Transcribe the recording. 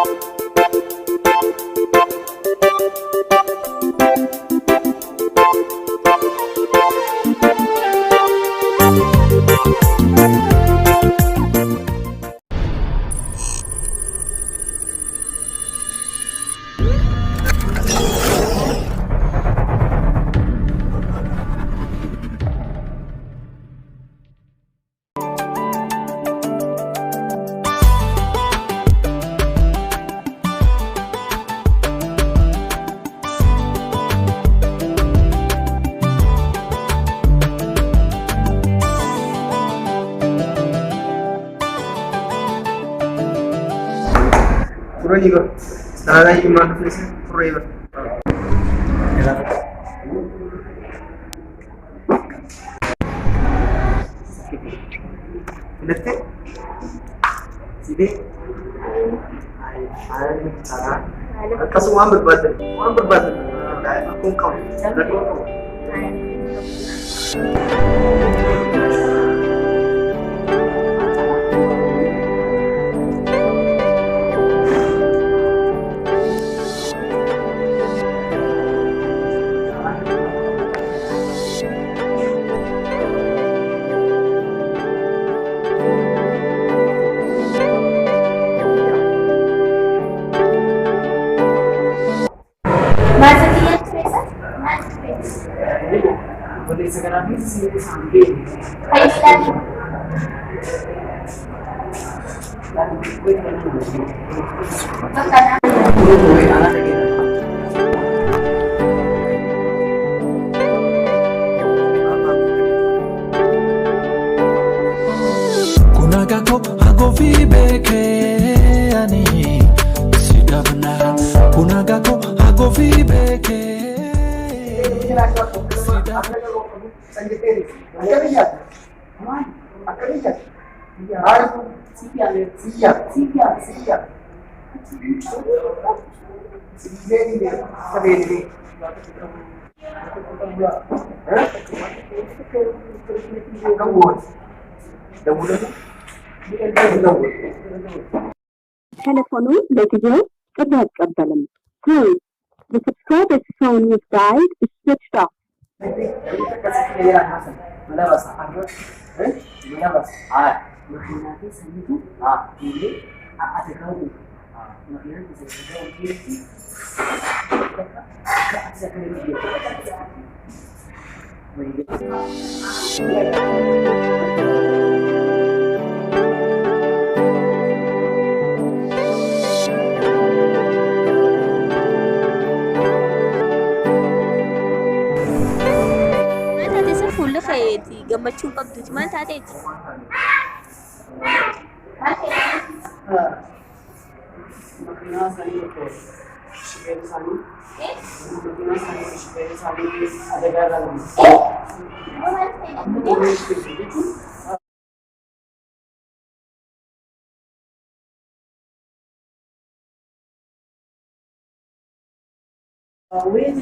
Pura Nada y más flexible pura Filatte? Sini? Akkasuma waan barbaadan rakkoon qabu. Boleh sekarang ni sini sambil. Kayu lagi. Kunagako agovi beke ani sidabna kunagako agovi beke Telephone ለጊዜው ጥሪ አይቀበልም. Please, the subscriber's phone was dialed is switched off. Gammachuun qabduuti maal taateeti? Wait,